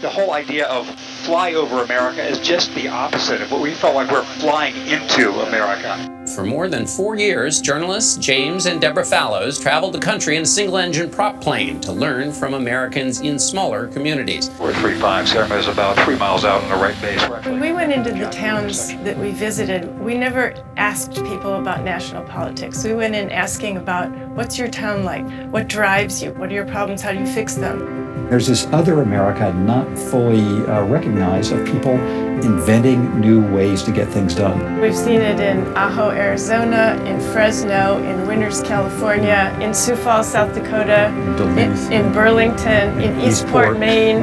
the whole idea of fly over America is just the opposite of what we felt like we're flying into America. For more than 4 years, journalists James and Deborah Fallows traveled the country in a single-engine prop plane to learn from Americans in smaller communities. We're 357 is about 3 miles out on the right base. When we went into the towns that we visited, we never asked people about national politics. We went in asking about, what's your town like? What drives you? What are your problems? How do you fix them? There's this other America not fully recognized of people inventing new ways to get things done. We've seen it in Ajo, Arizona, in Fresno, in Winters, California, in Sioux Falls, South Dakota, in Burlington, in Eastport, Maine.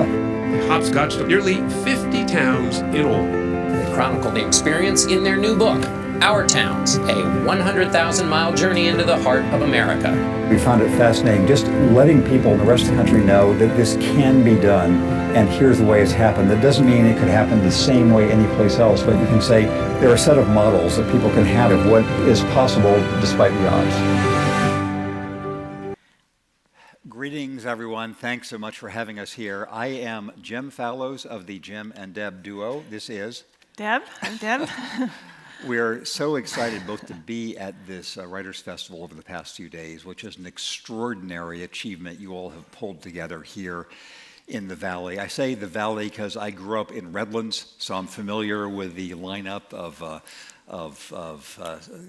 Hopscotched nearly 50 towns in all. They chronicle the experience in their new book, Our Towns, a 100,000-mile journey into the heart of America. We found it fascinating just letting people in the rest of the country know that this can be done, and here's the way it's happened. That doesn't mean it could happen the same way anyplace else, but you can say there are a set of models that people can have of what is possible despite the odds. Greetings, everyone. Thanks so much for having us here. I am Jim Fallows of the Jim and Deb duo. This is Deb. I'm Deb. We're so excited both to be at this Writers' Festival over the past few days, which is an extraordinary achievement you all have pulled together here in the Valley. I say the Valley because I grew up in Redlands, so I'm familiar with the lineup of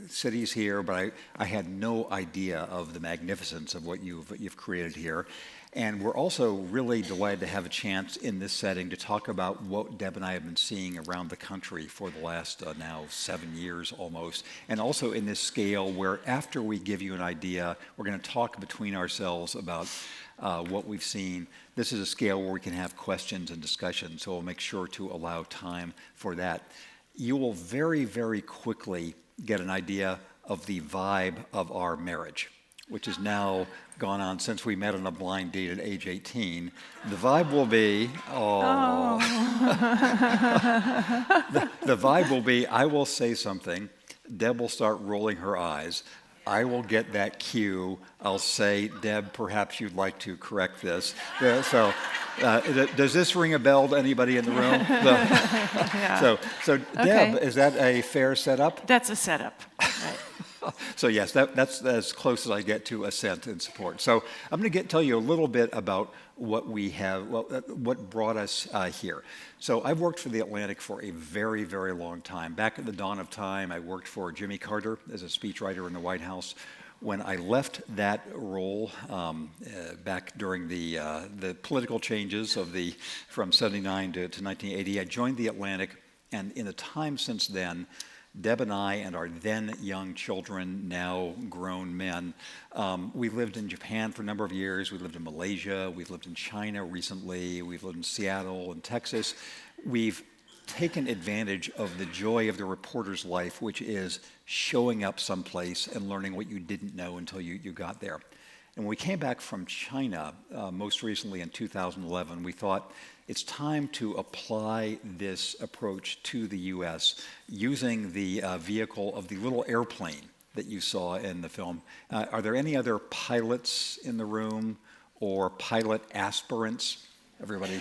cities here, but I had no idea of the magnificence of what you've created here. And we're also really delighted to have a chance in this setting to talk about what Deb and I have been seeing around the country for the last now 7 years almost. And also in this scale where after we give you an idea, we're going to talk between ourselves about what we've seen. This is a scale where we can have questions and discussion, so we'll make sure to allow time for that. You will very, very quickly get an idea of the vibe of our marriage, which has now gone on since we met on a blind date at age 18. The vibe will be, the vibe will be, I will say something, Deb will start rolling her eyes, I will get that cue, I'll say, Deb, perhaps you'd like to correct this. Does this ring a bell to anybody in the room? Yeah. So Deb, is that a fair setup? That's a setup, right. So yes, that's as close as I get to assent and support. So I'm going to tell you a little bit about what we have, what brought us here. So I've worked for The Atlantic for a very, very long time. Back at the dawn of time, I worked for Jimmy Carter as a speechwriter in the White House. When I left that role back during the political changes from '79 to 1980, I joined The Atlantic, and in the time since then, Deb and I and our then young children, now grown men, we lived in Japan for a number of years. We lived in Malaysia. We've lived in China recently. We've lived in Seattle and Texas. We've taken advantage of the joy of the reporter's life, which is showing up someplace and learning what you didn't know until you got there. And when we came back from China, most recently in 2011, we thought, it's time to apply this approach to the U.S. using the vehicle of the little airplane that you saw in the film. Are there any other pilots in the room or pilot aspirants? Everybody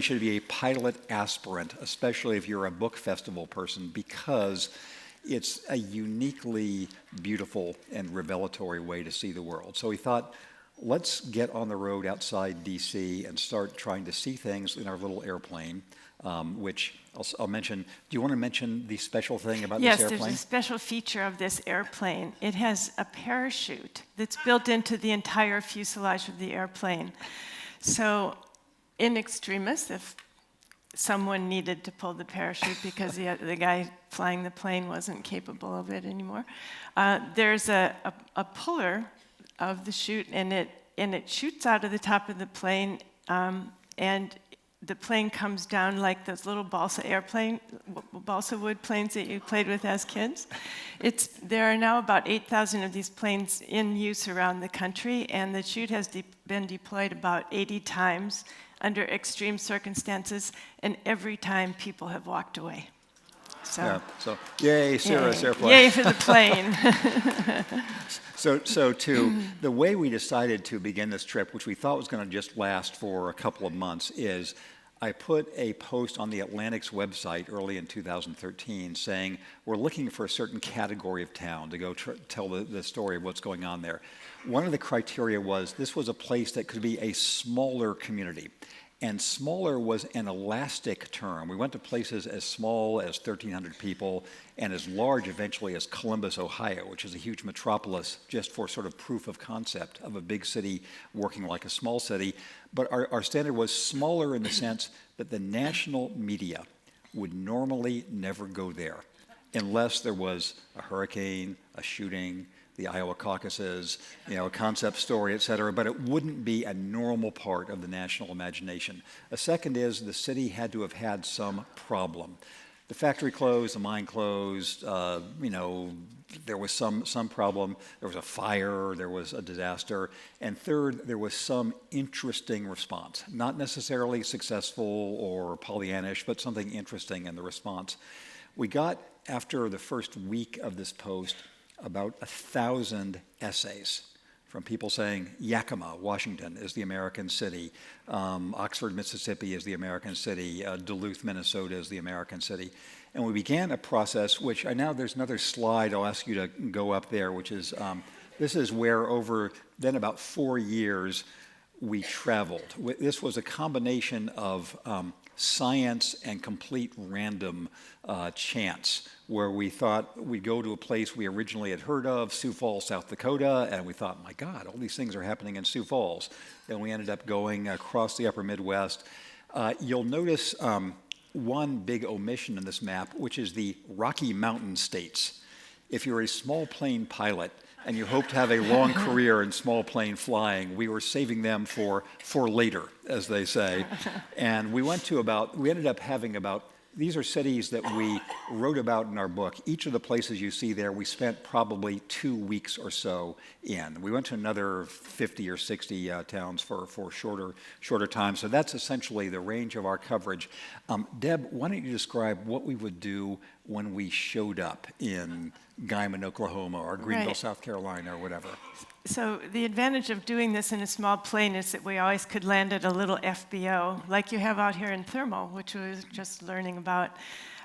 should be a pilot aspirant, especially if you're a book festival person, because it's a uniquely beautiful and revelatory way to see the world. So we thought, let's get on the road outside D.C. and start trying to see things in our little airplane, which I'll mention. Do you want to mention the special thing about this airplane? Yes, there's a special feature of this airplane. It has a parachute that's built into the entire fuselage of the airplane. So in extremis, if someone needed to pull the parachute because the guy flying the plane wasn't capable of it anymore, there's a puller of the chute, and it shoots out of the top of the plane, and the plane comes down like those little balsa wood planes that you played with as kids. There are now about 8,000 of these planes in use around the country, and the chute has been deployed about 80 times under extreme circumstances, and every time people have walked away. So, Yeah. So yay, Cirrus airplane. Yay for the plane. So the way we decided to begin this trip, which we thought was going to just last for a couple of months, is I put a post on the Atlantic's website early in 2013 saying we're looking for a certain category of town to go tell the story of what's going on there. One of the criteria was this was a place that could be a smaller community. And smaller was an elastic term. We went to places as small as 1,300 people and as large eventually as Columbus, Ohio, which is a huge metropolis, just for sort of proof of concept of a big city working like a small city. But our standard was smaller in the sense that the national media would normally never go there unless there was a hurricane, a shooting, the Iowa caucuses, a concept story, et cetera, but it wouldn't be a normal part of the national imagination. A second is the city had to have had some problem. The factory closed, the mine closed, there was some problem. There was a fire, there was a disaster. And third, there was some interesting response. Not necessarily successful or Pollyannish, but something interesting in the response. We got, after the first week of this post, about 1,000 essays from people saying Yakima, Washington is the American city, Oxford, Mississippi is the American city, Duluth, Minnesota is the American city. And we began a process, which there's another slide I'll ask you to go up there, which is, this is where over then about 4 years we traveled. This was a combination of science and complete random chance, where we thought we'd go to a place we originally had heard of, Sioux Falls, South Dakota, and we thought, my God, all these things are happening in Sioux Falls. Then we ended up going across the upper Midwest. You'll notice one big omission in this map, which is the Rocky Mountain states. If you're a small plane pilot and you hope to have a long career in small plane flying, we were saving them for later, as they say. And we ended up having about, these are cities that we wrote about in our book. Each of the places you see there, we spent probably 2 weeks or so in. We went to another 50 or 60 towns for shorter time. So that's essentially the range of our coverage. Deb, why don't you describe what we would do when we showed up in Guymon, Oklahoma, or Greenville, Right. South Carolina, or whatever? So the advantage of doing this in a small plane is that we always could land at a little FBO, like you have out here in Thermal, which we was just learning about.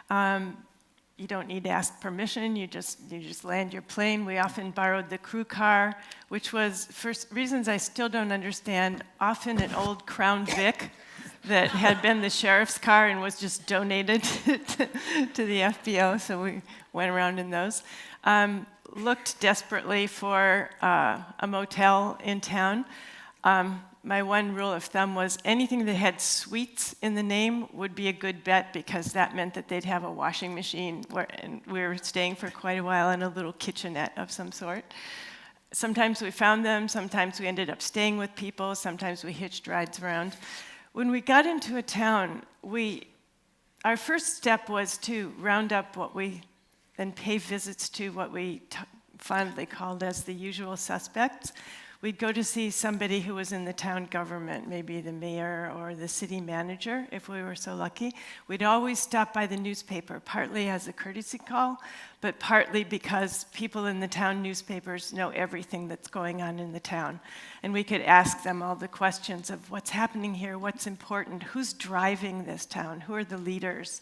You don't need to ask permission, you just land your plane. We often borrowed the crew car, which was, for reasons I still don't understand, often an old Crown Vic that had been the sheriff's car and was just donated to the FBO, so we went around in those. Looked desperately for a motel in town. My one rule of thumb was anything that had suites in the name would be a good bet, because that meant that they'd have a washing machine, and we were staying for quite a while in a little kitchenette of some sort. Sometimes we found them, sometimes we ended up staying with people, sometimes we hitched rides around. When we got into a town, our first step was to round up and pay visits to what we fondly called as the usual suspects. We'd go to see somebody who was in the town government, maybe the mayor or the city manager, if we were so lucky. We'd always stop by the newspaper, partly as a courtesy call, but partly because people in the town newspapers know everything that's going on in the town. And we could ask them all the questions of what's happening here, what's important, who's driving this town, who are the leaders.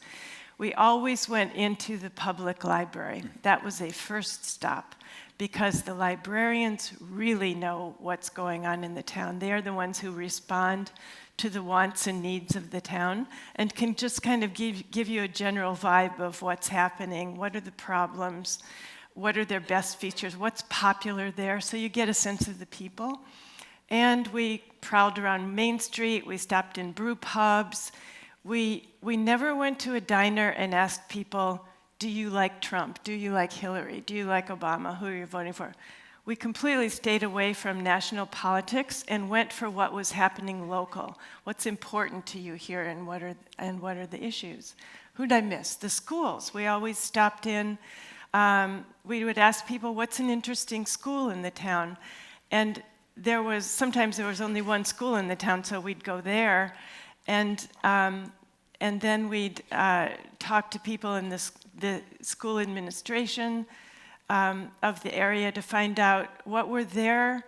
We always went into the public library. That was a first stop, because the librarians really know what's going on in the town. They are the ones who respond to the wants and needs of the town and can just kind of give you a general vibe of what's happening, what are the problems, what are their best features, what's popular there, so you get a sense of the people. And we prowled around Main Street, we stopped in brew pubs. We never went to a diner and asked people, do you like Trump? Do you like Hillary? Do you like Obama? Who are you voting for? We completely stayed away from national politics and went for what was happening local. What's important to you here, and what are the issues? Who'd I miss? The schools. We always stopped in. We would ask people, what's an interesting school in the town? And sometimes there was only one school in the town, so we'd go there. And then we'd talk to people in the school administration of the area to find out what were their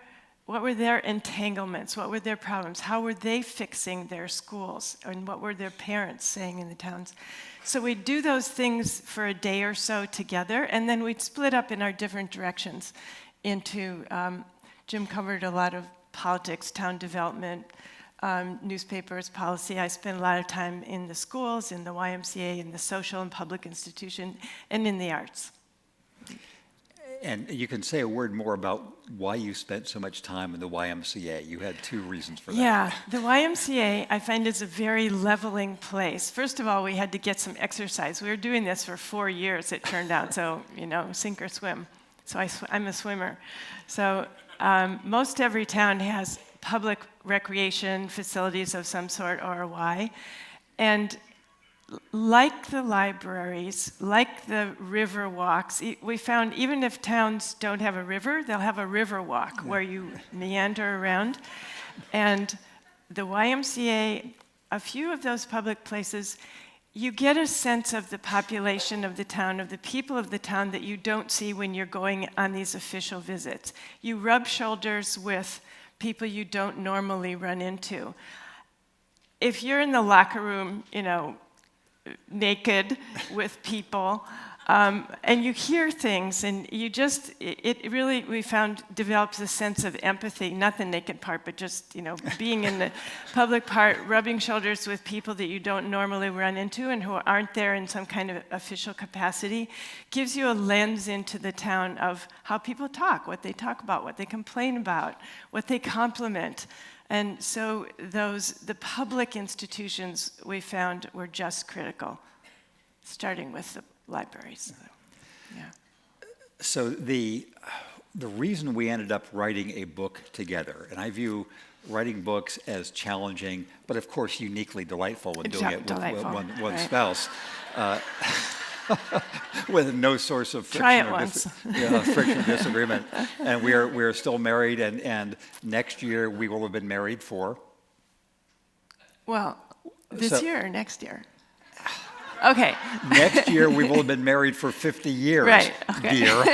entanglements, what were their problems, how were they fixing their schools, and what were their parents saying in the towns. So we'd do those things for a day or so together, and then we'd split up in our different directions into, Jim covered a lot of politics, town development, newspapers, policy. I spent a lot of time in the schools, in the YMCA, in the social and public institution, and in the arts. And you can say a word more about why you spent so much time in the YMCA. You had 2 reasons for that. Yeah, the YMCA I find is a very leveling place. First of all, we had to get some exercise. We were doing this for 4 years, it turned out, so, sink or swim. So I'm a swimmer. So most every town has public recreation facilities of some sort, ROI, and like the libraries, like the river walks, we found even if towns don't have a river, they'll have a river walk where you meander around. And the YMCA, a few of those public places, you get a sense of the population of the town, of the people of the town that you don't see when you're going on these official visits. You rub shoulders with people you don't normally run into. If you're in the locker room, naked with people, and you hear things, and you just, it really, we found, develops a sense of empathy, not the naked part, but just, being in the public part, rubbing shoulders with people that you don't normally run into and who aren't there in some kind of official capacity, gives you a lens into the town of how people talk, what they talk about, what they complain about, what they compliment. And so the public institutions we found were just critical, starting with the libraries. Yeah. So the reason we ended up writing a book together, and I view writing books as challenging, but of course uniquely delightful when doing it with one right. spouse. With no source of friction friction or disagreement. And we're still married, and next year we will have been married for? Well, this year or next year? Okay. Next year we will have been married for 50 years, right. Okay. dear.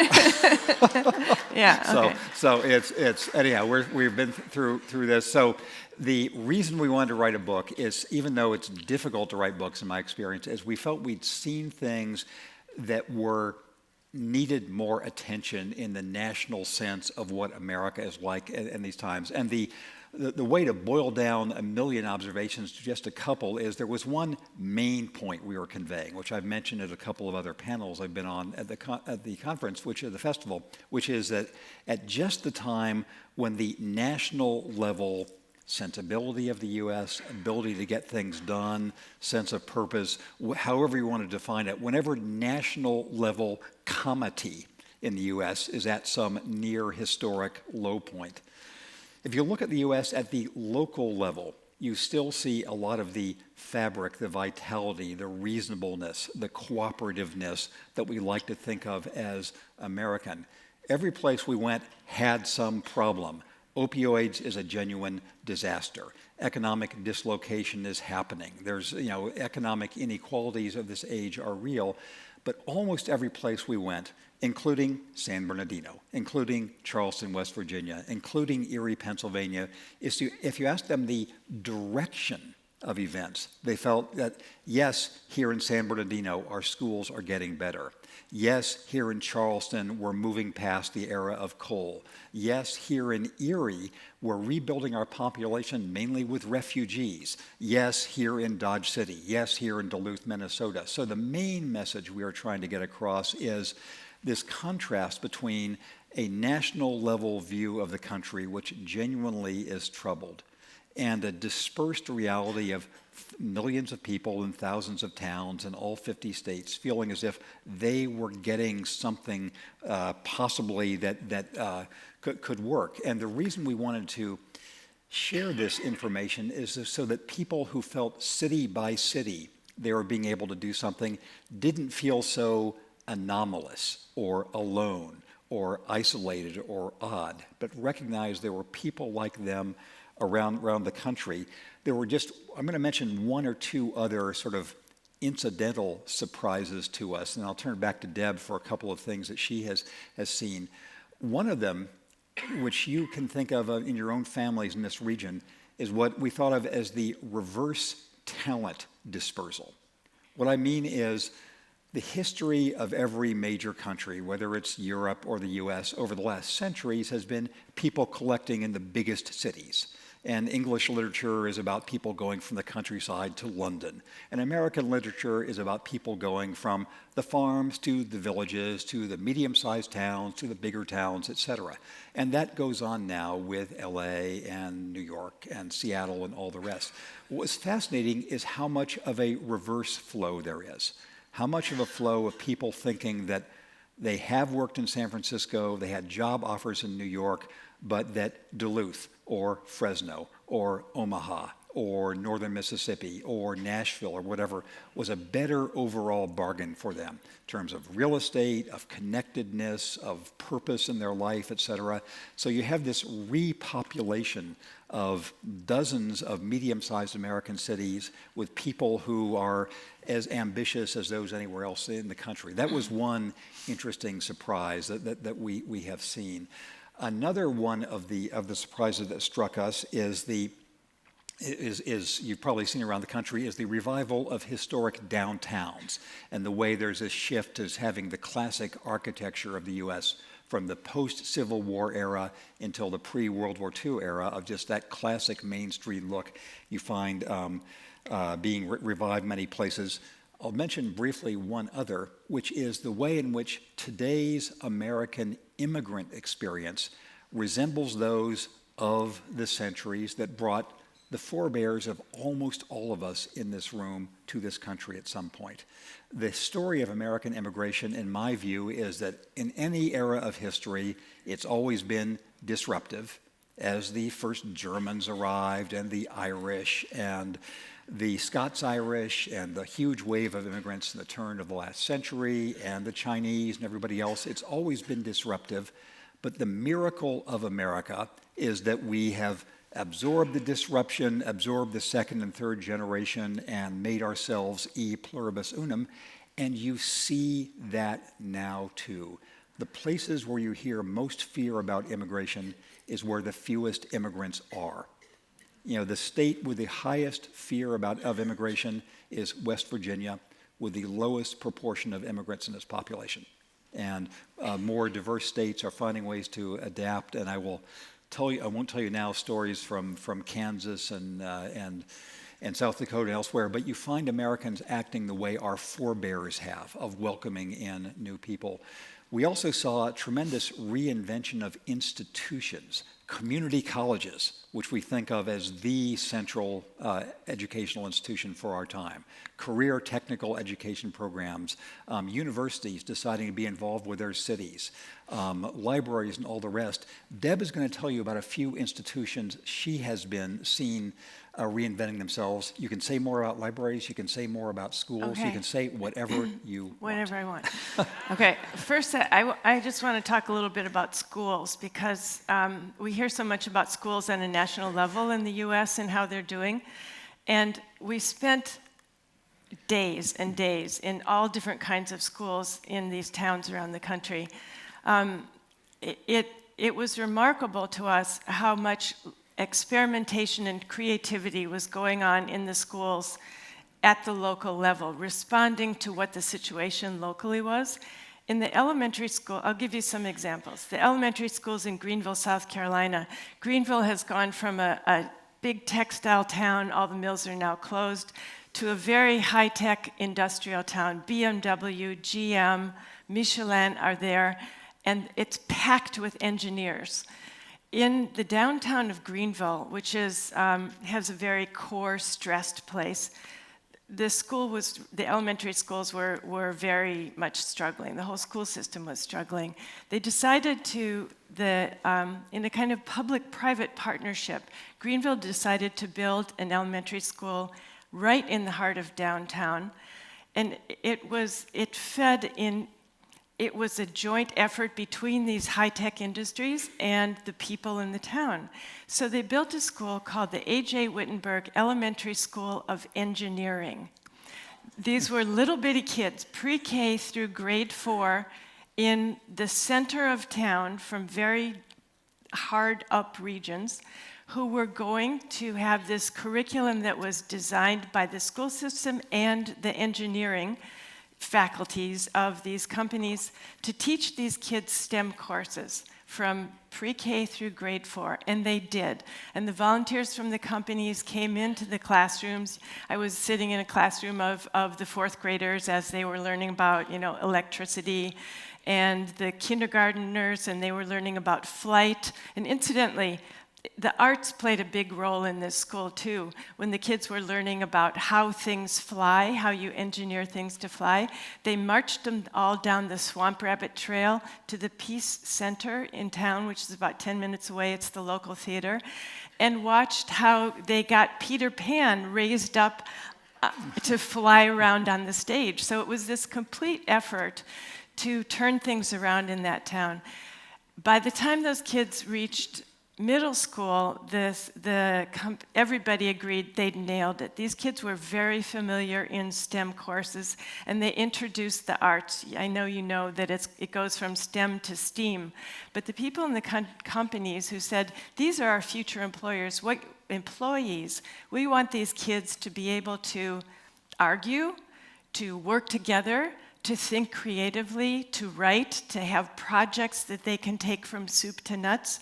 Yeah. Okay. So it's anyhow, we've been through this. So the reason we wanted to write a book is, even though it's difficult to write books in my experience, is we felt we'd seen things that needed more attention in the national sense of what America is like in these times. And the way to boil down a million observations to just a couple is there was one main point we were conveying, which I've mentioned at a couple of other panels I've been on at the conference, which is the festival, which is that at just the time when the national level sensibility of the U.S., ability to get things done, sense of purpose, however you want to define it, whenever national level comity in the U.S. is at some near historic low point. If you look at the U.S. at the local level, you still see a lot of the fabric, the vitality, the reasonableness, the cooperativeness that we like to think of as American. Every place we went had some problem. Opioids is a genuine disaster. Economic dislocation is happening. There's, economic inequalities of this age are real, but almost every place we went, including San Bernardino, including Charleston, West Virginia, including Erie, Pennsylvania, if you ask them the direction of events, they felt that, yes, here in San Bernardino, our schools are getting better. Yes, here in Charleston, we're moving past the era of coal. Yes, here in Erie, we're rebuilding our population mainly with refugees. Yes, here in Dodge City. Yes, here in Duluth, Minnesota. So the main message we are trying to get across is this contrast between a national level view of the country, which genuinely is troubled, and a dispersed reality of millions of people in thousands of towns in all 50 states feeling as if they were getting something possibly that could work. And the reason we wanted to share this information is so that people who felt city by city they were being able to do something didn't feel so anomalous or alone or isolated or odd, but recognized there were people like them around the country. There were just, I'm going to mention one or two other sort of incidental surprises to us, and I'll turn it back to Deb for a couple of things that she has seen. One of them, which you can think of in your own families in this region, is what we thought of as the reverse talent dispersal. What I mean is the history of every major country, whether it's Europe or the US, over the last centuries has been people collecting in the biggest cities. And English literature is about people going from the countryside to London. And American literature is about people going from the farms to the villages, to the medium-sized towns, to the bigger towns, etc. And that goes on now with LA and New York and Seattle and all the rest. What's fascinating is how much of a reverse flow there is. How much of a flow of people thinking that they have worked in San Francisco, they had job offers in New York, but that Duluth or Fresno or Omaha or Northern Mississippi or Nashville or whatever was a better overall bargain for them in terms of real estate, of connectedness, of purpose in their life, etc. So you have this repopulation of dozens of medium-sized American cities with people who are as ambitious as those anywhere else in the country. That was one interesting surprise that we have seen. Another one of the surprises that struck us is you've probably seen around the country, is the revival of historic downtowns and the way there's a shift as having the classic architecture of the U.S. from the post-Civil War era until the pre-World War II era of just that classic Main Street look you find being revived many places. I'll mention briefly one other, which is the way in which today's American immigrant experience resembles those of the centuries that brought the forebears of almost all of us in this room to this country at some point. The story of American immigration, in my view, is that in any era of history, it's always been disruptive, as the first Germans arrived and the Irish and the Scots-Irish and the huge wave of immigrants in the turn of the last century and the Chinese and everybody else. It's always been disruptive, but the miracle of America is that we have absorbed the disruption, absorbed the second and third generation, and made ourselves e pluribus unum, and you see that now too. The places where you hear most fear about immigration is where the fewest immigrants are. You know, the state with the highest fear of immigration is West Virginia, with the lowest proportion of immigrants in its population. And more diverse states are finding ways to adapt, and I won't tell you now stories from Kansas and South Dakota and elsewhere, but you find Americans acting the way our forebears have, of welcoming in new people. We also saw a tremendous reinvention of institutions, community colleges, which we think of as the central educational institution for our time, career technical education programs, universities deciding to be involved with their cities, libraries and all the rest. Deb is going to tell you about a few institutions she has been seen reinventing themselves. You can say more about libraries, you can say more about schools, Okay. you can say whatever you Whatever I want. Okay, first I just want to talk a little bit about schools because we hear so much about schools on a national level in the US and how they're doing. And we spent days and days in all different kinds of schools in these towns around the country. It was remarkable to us how much experimentation and creativity was going on in the schools at the local level, responding to what the situation locally was. In the elementary school, I'll give you some examples. The elementary schools in Greenville, South Carolina. Greenville has gone from a big textile town, all the mills are now closed, to a very high-tech industrial town. BMW, GM, Michelin are there, and it's packed with engineers. In the downtown of Greenville, which has a very core, stressed place, the elementary schools were very much struggling. The whole school system was struggling. They decided in a kind of public-private partnership, Greenville decided to build an elementary school right in the heart of downtown. And it was a joint effort between these high-tech industries and the people in the town. So they built a school called the A.J. Wittenberg Elementary School of Engineering. These were little bitty kids, pre-K through grade 4, in the center of town from very hard up regions, who were going to have this curriculum that was designed by the school system and the engineering faculties of these companies to teach these kids STEM courses from pre-K through grade 4, and they did. And the volunteers from the companies came into the classrooms. I was sitting in a classroom of the 4th graders as they were learning about, electricity, and the kindergarteners, and they were learning about flight. And incidentally, the arts played a big role in this school too. When the kids were learning about how things fly, how you engineer things to fly, they marched them all down the Swamp Rabbit Trail to the Peace Center in town, which is about 10 minutes away. It's the local theater, and watched how they got Peter Pan raised up to fly around on the stage. So it was this complete effort to turn things around in that town. By the time those kids reached middle school, everybody agreed they'd nailed it. These kids were very familiar in STEM courses, and they introduced the arts. I know you know that it goes from STEM to STEAM, but the people in the companies who said, these are our future employees, we want these kids to be able to argue, to work together, to think creatively, to write, to have projects that they can take from soup to nuts.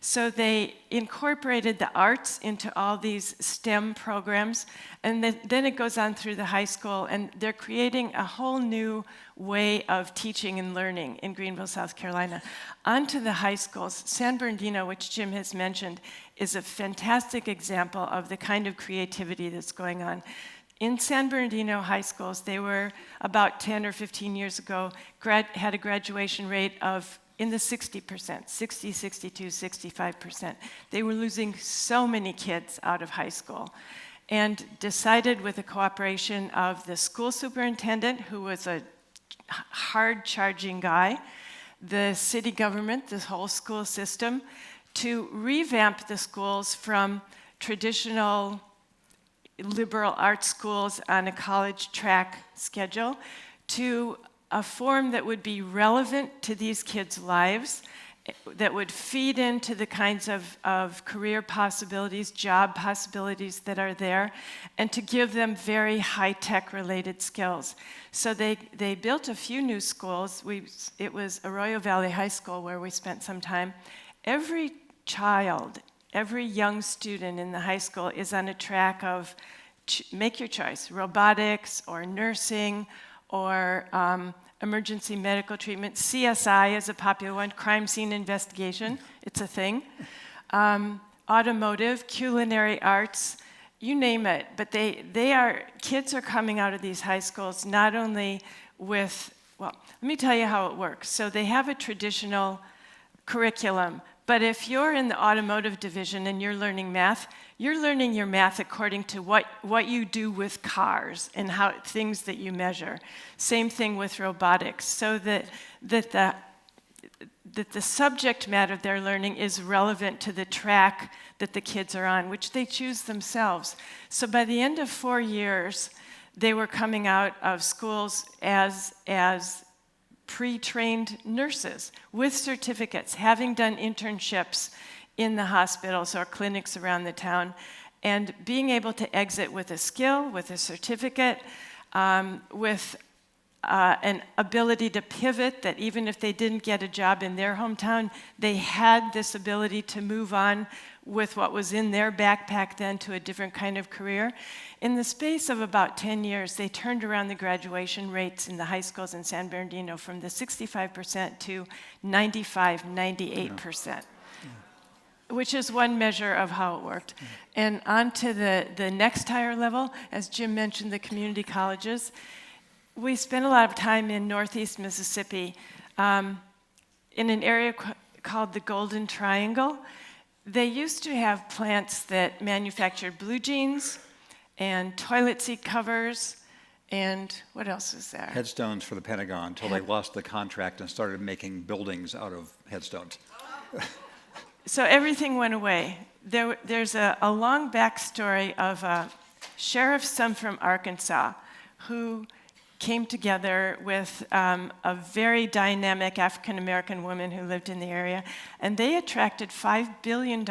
So they incorporated the arts into all these STEM programs, and then it goes on through the high school, and they're creating a whole new way of teaching and learning in Greenville, South Carolina. Onto the high schools, San Bernardino, which Jim has mentioned, is a fantastic example of the kind of creativity that's going on. In San Bernardino high schools, they were about 10 or 15 years ago, had a graduation rate of in the 60%, 60, 62, 65%. They were losing so many kids out of high school, and decided with the cooperation of the school superintendent, who was a hard-charging guy, the city government, the whole school system, to revamp the schools from traditional liberal arts schools on a college track schedule to a form that would be relevant to these kids' lives, that would feed into the kinds of career possibilities, job possibilities that are there, and to give them very high-tech related skills. So they built a few new schools. It was Arroyo Valley High School where we spent some time. Every child, every young student in the high school is on a track of make your choice, robotics or nursing or emergency medical treatment. CSI is a popular one, crime scene investigation, it's a thing. Automotive, culinary arts, you name it. But kids are coming out of these high schools not only with, well, let me tell you how it works. So they have a traditional curriculum, but if you're in the automotive division and you're learning math, you're learning your math according to what you do with cars and how things that you measure. Same thing with robotics, so that the subject matter they're learning is relevant to the track that the kids are on, which they choose themselves. So by the end of 4 years, they were coming out of schools as pre-trained nurses with certificates, having done internships in the hospitals or clinics around the town, and being able to exit with a skill, with a certificate, with an ability to pivot, that even if they didn't get a job in their hometown, they had this ability to move on with what was in their backpack then to a different kind of career. In the space of about 10 years, they turned around the graduation rates in the high schools in San Bernardino from the 65% to 95, 98%, which is one measure of how it worked. And on to the next higher level, as Jim mentioned, the community colleges. We spent a lot of time in Northeast Mississippi in an area called the Golden Triangle. They used to have plants that manufactured blue jeans and toilet seat covers, and what else was there? Headstones for the Pentagon until they lost the contract and started making buildings out of headstones. So everything went away. There's a long backstory of a sheriff's son from Arkansas who came together with a very dynamic African-American woman who lived in the area, and they attracted $5 billion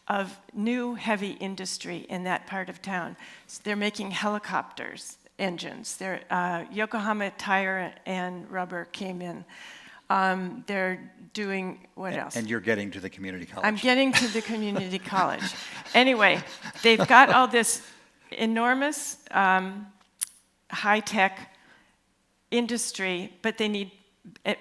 of new heavy industry in that part of town. So they're making helicopters, engines. Yokohama Tire and Rubber came in. They're doing, what else? And you're getting to the community college. I'm getting to the community college. Anyway, they've got all this enormous high-tech industry, but they need,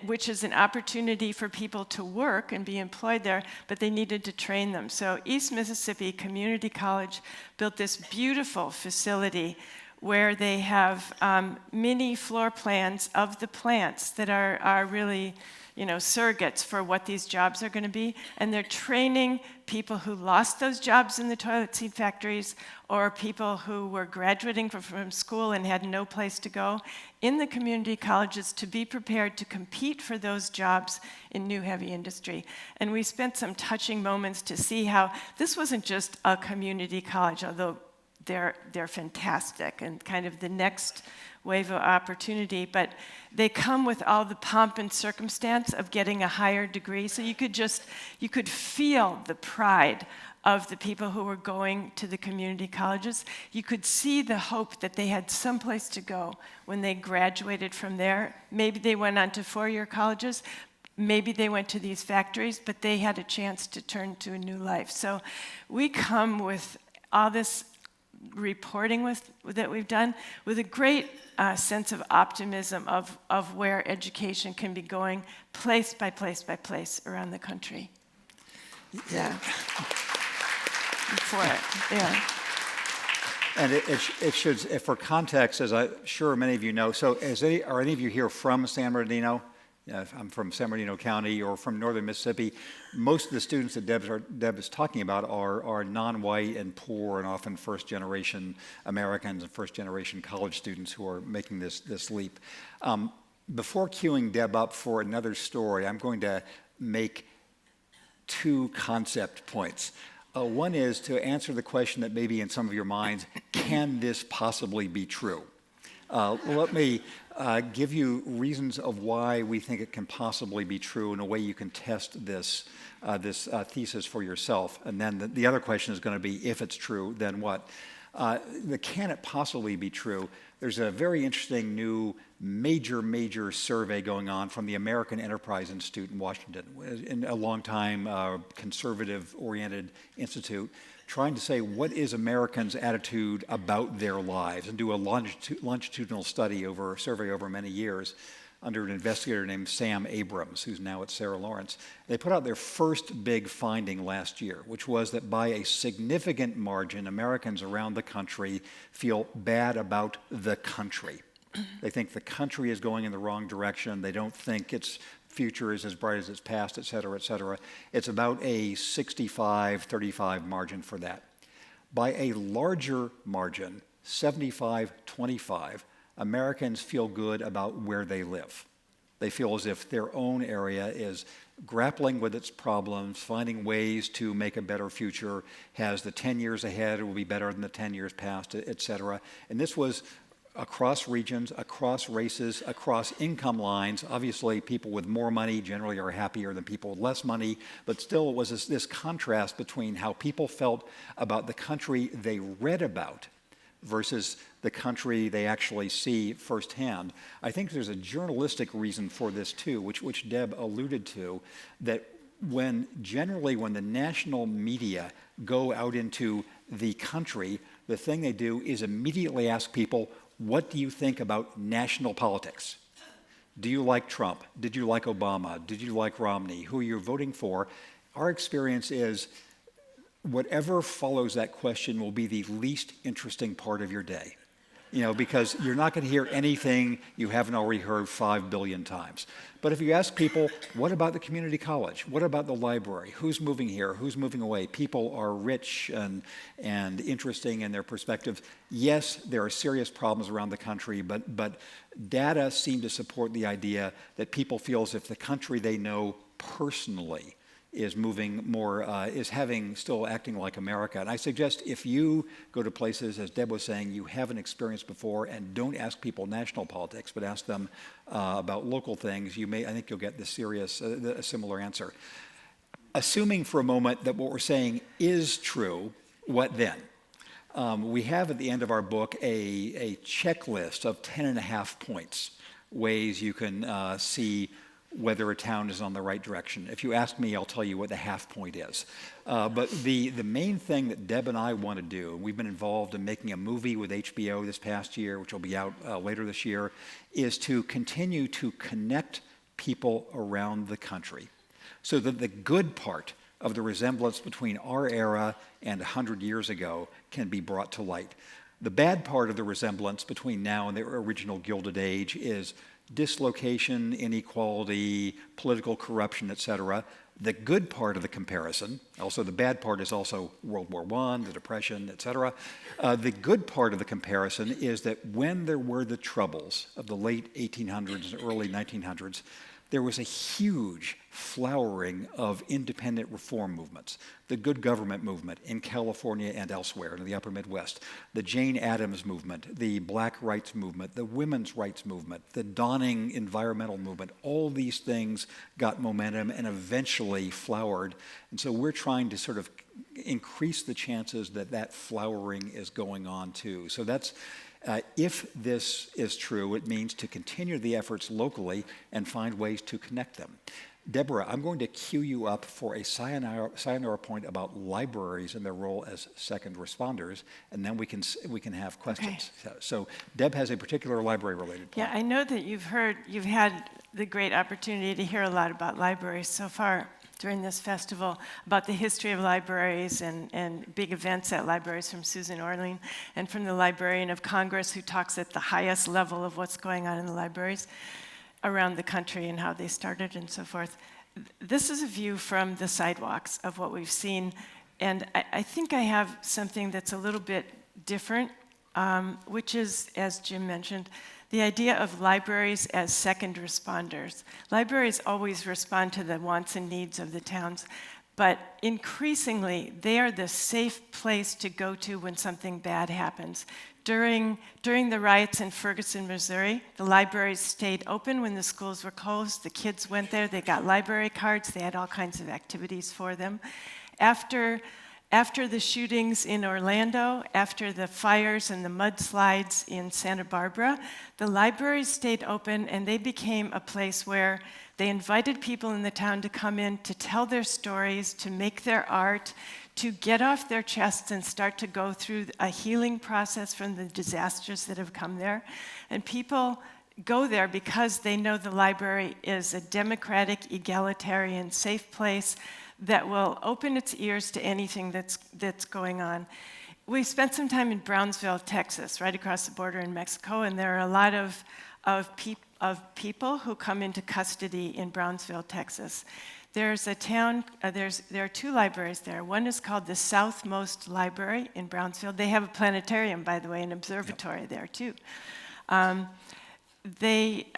which is an opportunity for people to work and be employed there, but they needed to train them. So East Mississippi Community College built this beautiful facility where they have mini floor plans of the plants that are really, surrogates for what these jobs are going to be. And they're training people who lost those jobs in the toilet seat factories, or people who were graduating from school and had no place to go in the community colleges to be prepared to compete for those jobs in new heavy industry. And we spent some touching moments to see how this wasn't just a community college, although they're fantastic and kind of the next wave of opportunity, but they come with all the pomp and circumstance of getting a higher degree. So you could feel the pride of the people who were going to the community colleges. You could see the hope that they had someplace to go when they graduated from there. Maybe they went on to four-year colleges, maybe they went to these factories, but they had a chance to turn to a new life. So we come with all this reporting that we've done with a great sense of optimism of where education can be going place by place by place around the country. Yeah. For it, yeah. And it should, for context, as I'm sure many of you know, so are any of you here from San Bernardino? I'm from San Bernardino County or from northern Mississippi. Most of the students that Deb is talking about are non-white and poor and often first-generation Americans and first-generation college students who are making this leap. Before queuing Deb up for another story, I'm going to make two concept points. One is to answer the question that may be in some of your minds, can this possibly be true? Let me give you reasons of why we think it can possibly be true and a way you can test this thesis for yourself. And then the other question is going to be, if it's true, then what? Can it possibly be true? There's a very interesting new major survey going on from the American Enterprise Institute in Washington, in a long-time conservative-oriented institute, trying to say what is Americans' attitude about their lives, and do a longitudinal survey over many years under an investigator named Sam Abrams, who's now at Sarah Lawrence. They put out their first big finding last year, which was that by a significant margin, Americans around the country feel bad about the country. They think the country is going in the wrong direction. They don't think its future is as bright as its past, et cetera, et cetera. It's about a 65-35 margin for that. By a larger margin, 75-25, Americans feel good about where they live. They feel as if their own area is grappling with its problems, finding ways to make a better future, has the 10 years ahead, it will be better than the 10 years past, et cetera. And this was across regions, across races, across income lines. Obviously, people with more money generally are happier than people with less money, but still it was this contrast between how people felt about the country they read about versus the country they actually see firsthand. I think there's a journalistic reason for this too, which Deb alluded to, that when the national media go out into the country, the thing they do is immediately ask people, what do you think about national politics? Do you like Trump? Did you like Obama? Did you like Romney? Who you're voting for? Our experience is whatever follows that question will be the least interesting part of your day. Because you're not going to hear anything you haven't already heard 5 billion times. But if you ask people, what about the community college? What about the library? Who's moving here? Who's moving away? People are rich and interesting in their perspectives. Yes, there are serious problems around the country, but data seem to support the idea that people feel as if the country they know personally is moving more, still acting like America. And I suggest if you go to places, as Deb was saying, you haven't experienced before, and don't ask people national politics, but ask them about local things, I think you'll get a similar answer. Assuming for a moment that what we're saying is true, what then? We have at the end of our book a checklist of 10.5 points, ways you can see whether a town is on the right direction. If you ask me, I'll tell you what the half point is. But the main thing that Deb and I want to do, and we've been involved in making a movie with HBO this past year, which will be out later this year, is to continue to connect people around the country so that the good part of the resemblance between our era and 100 years ago can be brought to light. The bad part of the resemblance between now and the original Gilded Age is dislocation, inequality, political corruption, etc. The good part of the comparison, also the bad part is also World War I, the Depression, etc. The good part of the comparison is that when there were the troubles of the late 1800s and early 1900s, there was a huge flowering of independent reform movements. The good government movement in California and elsewhere in the upper Midwest, the Jane Addams movement, the black rights movement, the women's rights movement, the dawning environmental movement, all these things got momentum and eventually flowered. And so we're trying to sort of increase the chances that that flowering is going on too. So that's, if this is true, it means to continue the efforts locally and find ways to connect them. Deborah, I'm going to cue you up for a sayonara point about libraries and their role as second responders, and then we can have questions. Okay. So Deb has a particular library-related point. Yeah, I know that you've had the great opportunity to hear a lot about libraries so far during this festival, about the history of libraries and big events at libraries from Susan Orlean and from the Librarian of Congress, who talks at the highest level of what's going on in the libraries around the country and how they started and so forth. This is a view from the sidewalks of what we've seen, and I think I have something that's a little bit different, which is, as Jim mentioned, the idea of libraries as second responders. Libraries always respond to the wants and needs of the towns, but increasingly, they are the safe place to go to when something bad happens. During the riots in Ferguson, Missouri, the libraries stayed open when the schools were closed. The kids went there, they got library cards, they had all kinds of activities for them. After the shootings in Orlando, after the fires and the mudslides in Santa Barbara, the libraries stayed open and they became a place where they invited people in the town to come in to tell their stories, to make their art, to get off their chests and start to go through a healing process from the disasters that have come there. And people go there because they know the library is a democratic, egalitarian, safe place that will open its ears to anything that's going on. We spent some time in Brownsville, Texas, right across the border in Mexico, and there are a lot of people who come into custody in Brownsville, Texas. There's a town, there are two libraries there. One is called the Southmost Library in Brownsville. They have a planetarium, by the way, an observatory there too. They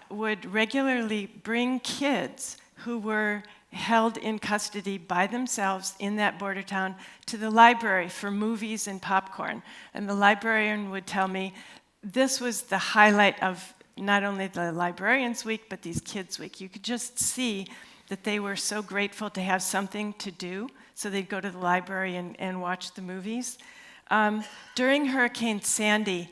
would regularly bring kids who were held in custody by themselves in that border town to the library for movies and popcorn. And the librarian would tell me this was the highlight of not only the Librarians Week, but these Kids Week. You could just see that they were so grateful to have something to do, so they'd go to the library and watch the movies. During Hurricane Sandy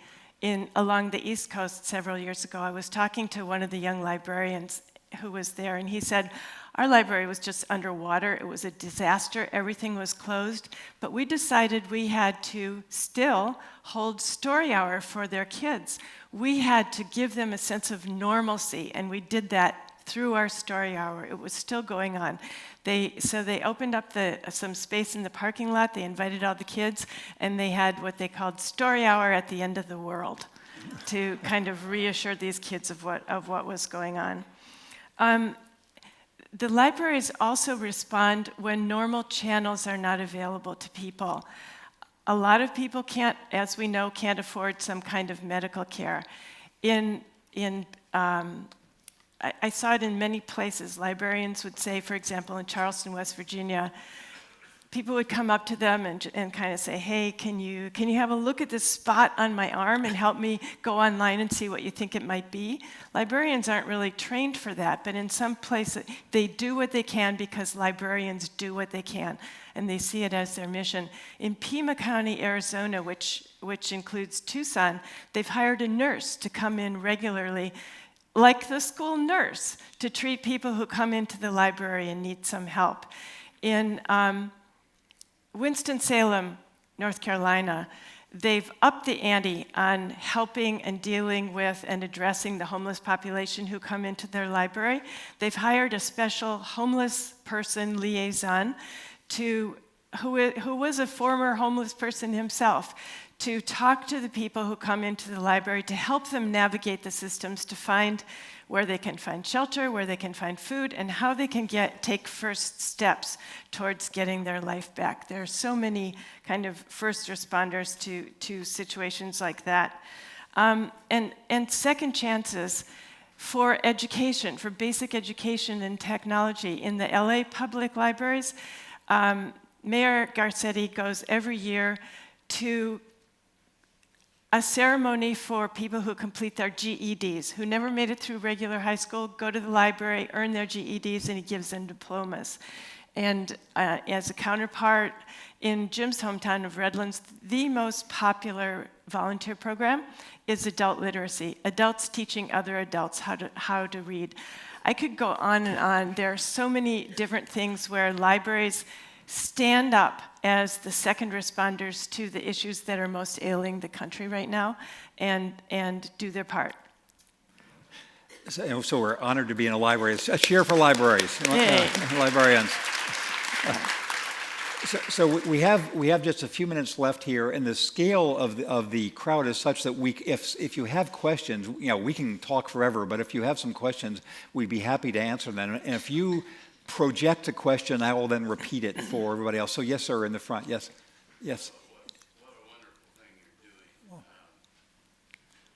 along the East Coast several years ago, I was talking to one of the young librarians who was there, and he said, our library was just underwater. It was a disaster. Everything was closed. But we decided we had to still hold story hour for their kids. We had to give them a sense of normalcy, and we did that through our story hour. It was still going on. So they opened up some space in the parking lot. They invited all the kids, and they had what they called story hour at the end of the world to kind of reassure these kids of what was going on. The libraries also respond when normal channels are not available to people. A lot of people can't, as we know, can't afford some kind of medical care. In I saw it in many places. Librarians would say, for example, in Charleston, West Virginia, people would come up to them and kind of say, hey, can you have a look at this spot on my arm and help me go online and see what you think it might be? Librarians aren't really trained for that, but in some places they do what they can because librarians do what they can, and they see it as their mission. In Pima County, Arizona, which includes Tucson, they've hired a nurse to come in regularly, like the school nurse, to treat people who come into the library and need some help. In Winston-Salem, North Carolina, they've upped the ante on helping and dealing with and addressing the homeless population who come into their library. They've hired a special homeless person liaison who was a former homeless person himself, to talk to the people who come into the library, to help them navigate the systems, to find where they can find shelter, where they can find food, and how they can take first steps towards getting their life back. There are so many kind of first responders to situations like that. And second chances for education, for basic education and technology. In the LA public libraries, Mayor Garcetti goes every year to a ceremony for people who complete their GEDs, who never made it through regular high school, go to the library, earn their GEDs, and he gives them diplomas. And as a counterpart, in Jim's hometown of Redlands, the most popular volunteer program is adult literacy, adults teaching other adults how to read. I could go on and on. There are so many different things where libraries stand up as the second responders to the issues that are most ailing the country right now, and do their part. So we're honored to be in a library. A cheer for libraries, librarians. So we have just a few minutes left here, and the scale of the crowd is such that if you have questions, we can talk forever. But if you have some questions, we'd be happy to answer them. And if you project a question, I will then repeat it for everybody else. So yes, sir, in the front. Yes. What a wonderful thing you're doing.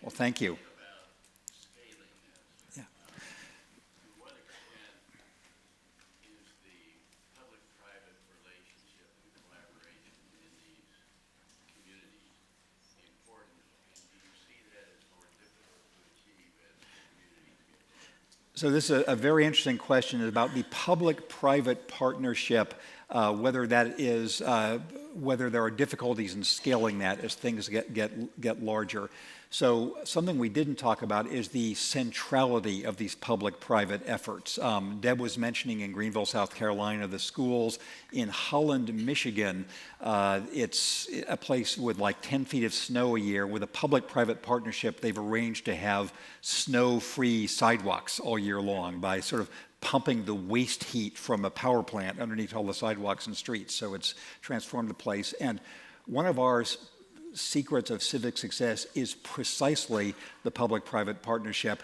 Well, thank you. About scaling this. Yeah. To what extent is the public-private relationship and collaboration in these communities important, and do you see that as more difficult to achieve as communities get bigger? So this is a very interesting question about the public-private partnership, whether there are difficulties in scaling that as things get larger. So something we didn't talk about is the centrality of these public-private efforts. Deb was mentioning in Greenville, South Carolina, the schools. In Holland, Michigan, it's a place with like 10 feet of snow a year. With a public-private partnership, they've arranged to have snow-free sidewalks all year long by sort of pumping the waste heat from a power plant underneath all the sidewalks and streets. So it's transformed the place. And one of our secrets of civic success is precisely the public-private partnership.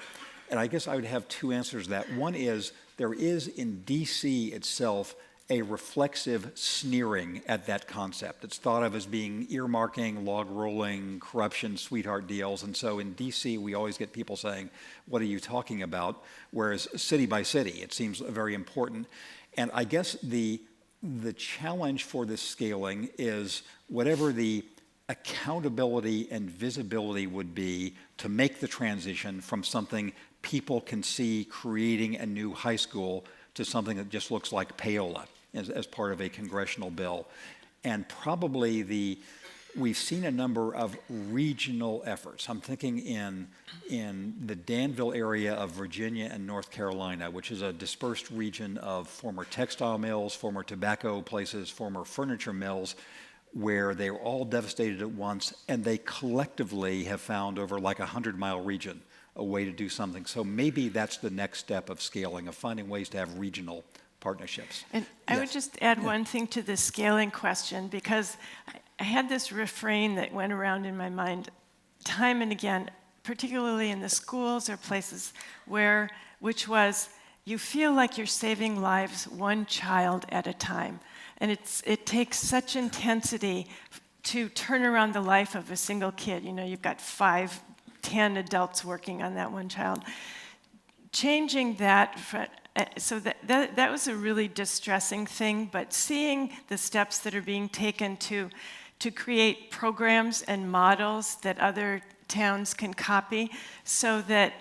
And I guess I would have two answers to that. One is there is in DC itself a reflexive sneering at that concept. It's thought of as being earmarking, log rolling, corruption, sweetheart deals. And so in DC, we always get people saying, what are you talking about? Whereas city by city, it seems very important. And I guess the challenge for this scaling is whatever the accountability and visibility would be to make the transition from something people can see creating a new high school to something that just looks like payola as part of a congressional bill. And probably we've seen a number of regional efforts. I'm thinking in the Danville area of Virginia and North Carolina, which is a dispersed region of former textile mills, former tobacco places, former furniture mills, where they were all devastated at once, and they collectively have found over like a 100-mile region a way to do something. So maybe that's the next step of scaling, of finding ways to have regional partnerships. And I would just add one thing to the scaling question, because I had this refrain that went around in my mind time and again, particularly in the schools or places which was, you feel like you're saving lives one child at a time. And it takes such intensity to turn around the life of a single kid. You've got 5, 10 adults working on that one child. changing that, so that was a really distressing thing, but seeing the steps that are being taken to create programs and models that other towns can copy so that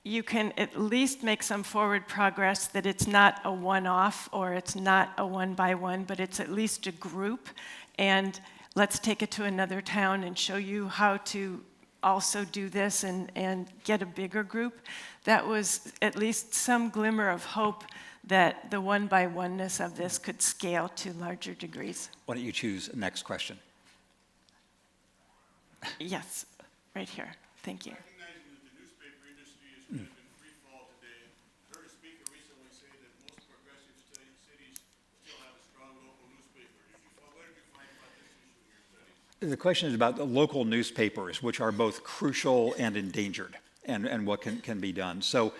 you can at least make some forward progress, that it's not a one-off or it's not a one-by-one, but it's at least a group, and let's take it to another town and show you how to also do this and get a bigger group. That was at least some glimmer of hope that the one-by-oneness of this could scale to larger degrees. Why don't you choose next question? Yes, right here. Thank you. Recognizing that the newspaper industry is kind of in free fall today, I heard a speaker recently say that most progressive cities still have a strong local newspaper. What did you find about this issue in your studies? The question is about the local newspapers, which are both crucial and endangered, and what can be done. So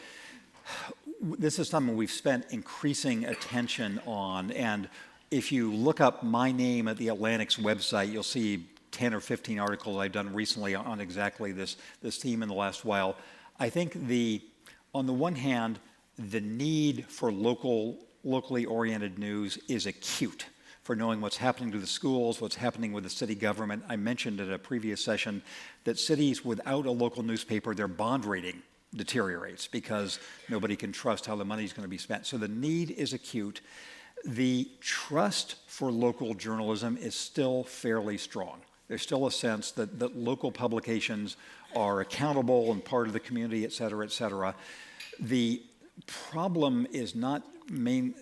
this is something we've spent increasing attention on, and if you look up my name at the Atlantic's website, you'll see 10 or 15 articles I've done recently on exactly this theme in the last while. I think on the one hand, the need for locally oriented news is acute, for knowing what's happening to the schools, what's happening with the city government. I mentioned at a previous session that cities without a local newspaper, their bond rating deteriorates because nobody can trust how the money is going to be spent. So the need is acute. The trust for local journalism is still fairly strong. There's still a sense that local publications are accountable and part of the community, et cetera, et cetera. The problem is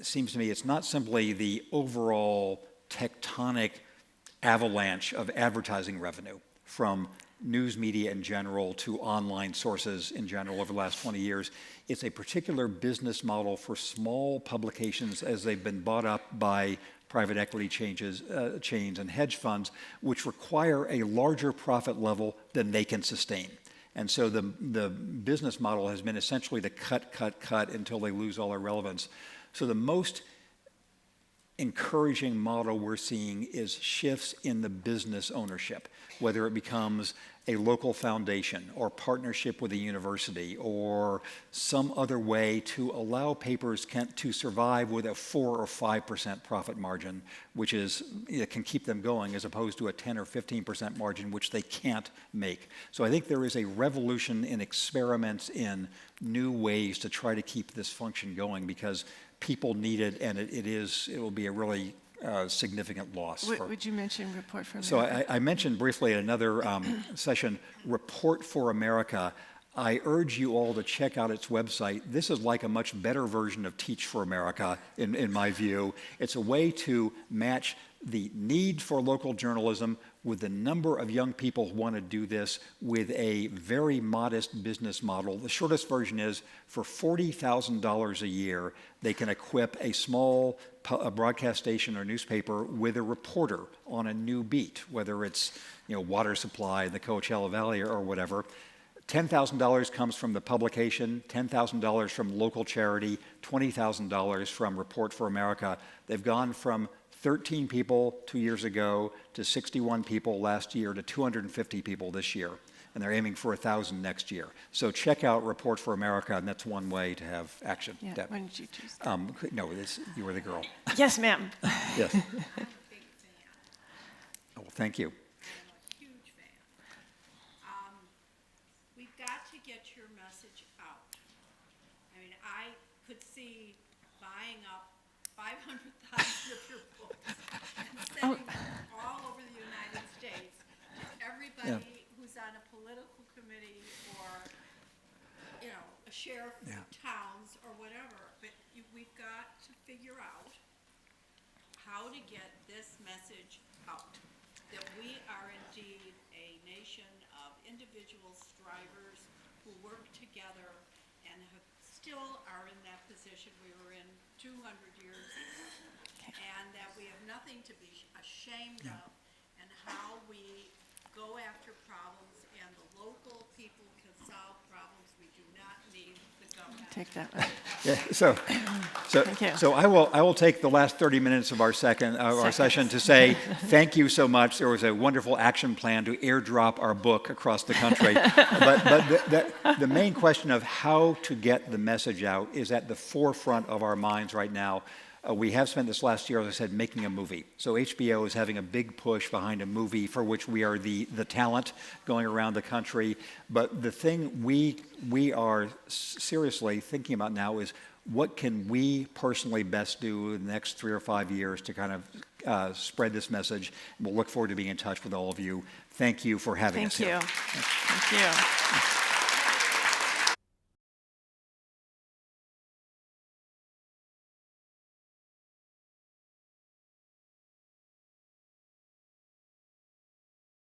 seems to me, it's not simply the overall tectonic avalanche of advertising revenue from news media in general to online sources in general over the last 20 years. It's a particular business model for small publications as they've been bought up by private equity chains and hedge funds, which require a larger profit level than they can sustain. And so the business model has been essentially to cut until they lose all their relevance. So the most encouraging model we're seeing is shifts in the business ownership, whether it becomes a local foundation or partnership with a university or some other way to allow papers to survive with a 4 or 5% profit margin, which can keep them going, as opposed to a 10 or 15% margin, which they can't make. So I think there is a revolution in experiments in new ways to try to keep this function going, because people need it, and it will be a really significant loss. Would you mention Report for America? So I mentioned briefly in another session, Report for America. I urge you all to check out its website. This is like a much better version of Teach for America, in my view. It's a way to match the need for local journalism with the number of young people who want to do this with a very modest business model. The shortest version is for $40,000 a year, they can equip a small broadcast station or newspaper with a reporter on a new beat, whether it's water supply in the Coachella Valley or whatever. $10,000 comes from the publication, $10,000 from local charity, $20,000 from Report for America. They've gone from 13 people 2 years ago to 61 people last year to 250 people this year, and they're aiming for 1,000 next year. So check out Report for America, and that's one way to have action. Yeah, Deb. why did you choose? No, you were the girl. Yes, ma'am. Yes. I'm a big fan. Oh, thank you. I'm a huge fan. We've got to get your message out. I mean, I could see buying up 500,000 of your books and sending them all over the United States to everybody who's on a political committee or, a sheriff of towns or whatever. But we've got to figure out how to get this message out, that we are indeed a nation of individual strivers who work together and still are in that position we were in 200 years ago, and that we have nothing to be ashamed of, and how we go after problems, and the local people can solve problems. We do not need the government. take that one. Yeah, so Thank you. I will take the last 30 minutes of our session to say thank you so much. There was a wonderful action plan to airdrop our book across the country. but the main question of how to get the message out is at the forefront of our minds right now. We have spent this last year, as I said, making a movie. So HBO is having a big push behind a movie for which we are the talent going around the country. But the thing we are seriously thinking about now is what can we personally best do in the next 3 or 5 years to kind of spread this message. We'll look forward to being in touch with all of you. Thank you for having us here. Thank you. Thank you.